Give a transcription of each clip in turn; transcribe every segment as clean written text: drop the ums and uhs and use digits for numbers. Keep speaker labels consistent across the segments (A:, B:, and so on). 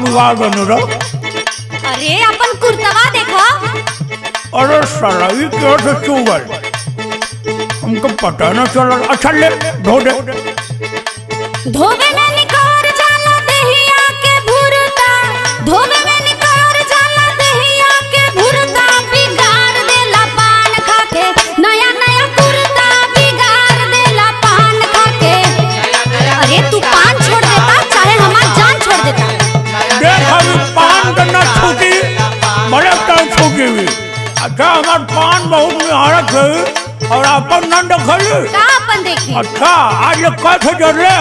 A: बिगाड़ बन रहा।
B: अरे अपन कुर्तवा देखा।
A: अरे साला ये क्या से चुगल, हमको पता न चला। अच्छा ले धो दे।
B: धोवे में निकोर जाला दहिया के भुरता, धोवे में निकोर जाला दहिया के भुरता, बिगाड़ देला पान खा के नया नया कुर्ता, बिगाड़ देला पान खा के। अरे तू पान छोड़ देता चाहे हमार जान छोड़ देता।
A: देख अभी पान करना छूटी बड़े टाइम छूटी हुई। अच्छा हमार पान बहुत निहारत है और अपन नंद खली
B: का अपन देखी।
A: अच्छा आज ये कैसे जर ले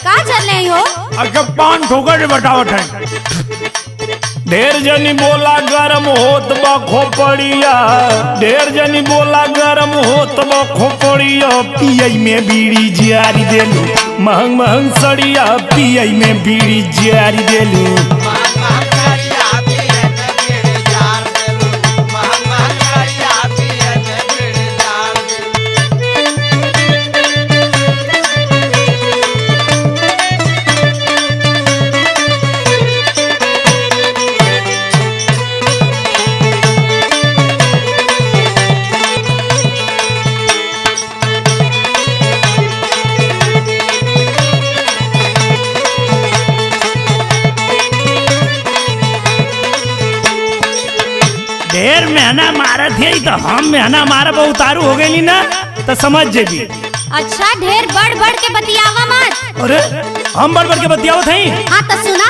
B: का चल रही हो।
A: अच्छा पान ठोकर के बतावत है।
C: ढेर जनी बोला गरम होत बा खोपड़िया, ढेर जनी बोला गरम होत बा खोपड़िया, पियई में बीड़ी जारी देलू महंग महंग सड़िया, पियई में बीड़ी जारी देलू। ढेर मेहना मारत है तो हम मेहना मारब उतारू हो गई ना तो समझ जेबी।
B: अच्छा ढेर बढ़ बढ़ के बतियावा मत।
C: अरे हम बढ़ बढ़ के बतियावत हई।
B: हाँ तो सुना,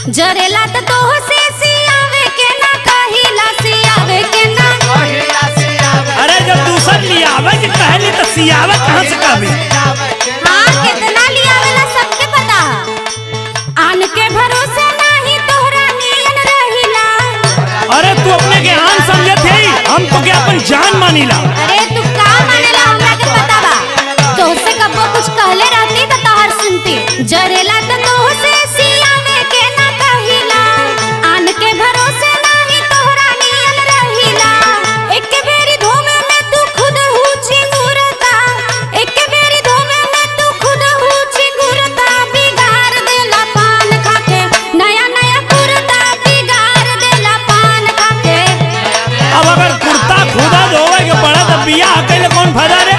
B: जरेला तो तोह से सियावे के ना, कहिला सियावे के ना।
C: अरे जब दूसर लियावे के कहली तो सियावे कहाँ से कहबे।
B: हाँ कितना लियावेला सबके पता है, आन के भरोसे नाही तोहरा नियन रहिला।
C: अरे तू अपने के आन समझत है, हम तो क्या अपन जान मानीला।
B: अरे तू का मानेला हमरा के पता बा, तोहसे कबो कुछ कहले रहती तो तोहर सुनती। जरेला तो तोह से सियावे के ना, कहिला आन के भरोसे नाही तोहरा नियन रहिला। एक बेरी धोमे में तू खुद हु चिंगुरता, एक बेरी धोमे में तू खुद हु चिंगुरता, बिगाड़ देला पान खा के नया नया कुर्ता, बिगाड़ देला पान खा के।
C: अब अगर कुर्ता खुदा धोवे के पड़ा तो बियाह कैले कौन फायदा रे।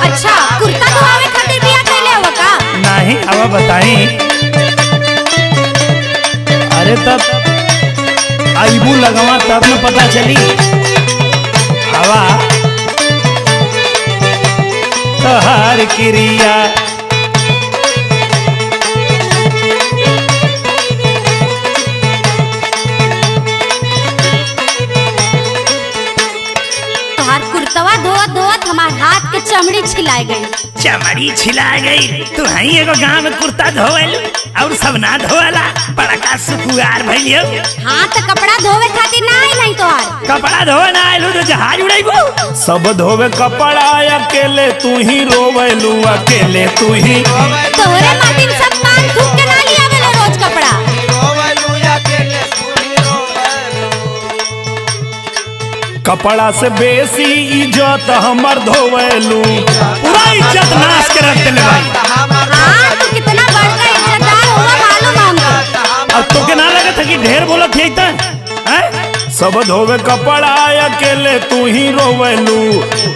B: अच्छा कुर्ता धोवे खातिर बियाह कैले हो का।
C: नहीं अब बताई। अरे तब आईबू लगवा तब न पता चली। हवा तोहार क्रिया
B: तोहार कुर्तवा धोवत धोवत हमार हाथ के चमड़ी छिलाए गई।
C: चमड़ी छिला गई। तू हई एगो गांव में कुर्ता धोवल और सब ना धोवला, बड़का सुकुआर भइलियो।
B: हाँ तो कपड़ा धोवे खातिर ना आई नहीं तोहार।
C: कपड़ा धोवे ना आइलू तो जहाज उड़ाइबू। सब धोवे कपड़ा अकेले तू ही रोवेलू, अकेले तू ही।
B: तोहरे माटिन सब पान थूक के ना लियावेला रोज कपड़ा।
C: कपड़ा से बेसी इज्जत हमर धोवेलू, पूरा इज्जत नाश के रख देले भाई।
B: हाँ तू कितना बड़का इज्जतदार हुआ मालूम हमको।
C: अब तो के ना लगे था कि ढेर बोलत है इतना हैं? सब धोवे कपड़ा अकेले तू ही रोवेलू,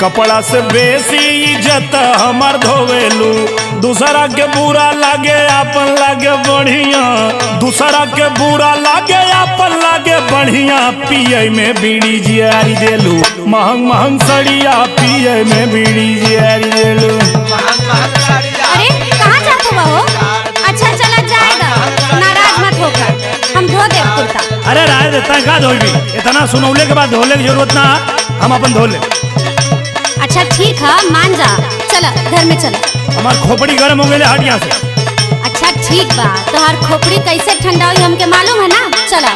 C: कपड़ा से बेसी इज्जत हमर धोवेलू। दूसरा के बुरा लागे अपन लागे बढ़िया, दूसरा के बुरा लागे अपन लागे बढ़िया, पिए में बीड़ी जियारी देलू महंग महंग सड़िया, पिए में बीड़ी जियारी देलू।
B: अरे कहाँ जाते हो। अच्छा चला जाएगा, नाराज मत होकर, हम धो दे कुर्ता।
C: अरे राय देता का धोबी, इतना सुनौले के बाद धोले की जरूरत ना, हम अपन धो ले।
B: अच्छा ठीक है मान जा, चला घर में चला।
C: हमार खोपड़ी गर्म हो गई, हट यहाँ से।
B: अच्छा ठीक बा, तोहार खोपड़ी कैसे ठंडा हुई हमके मालूम है ना, चला।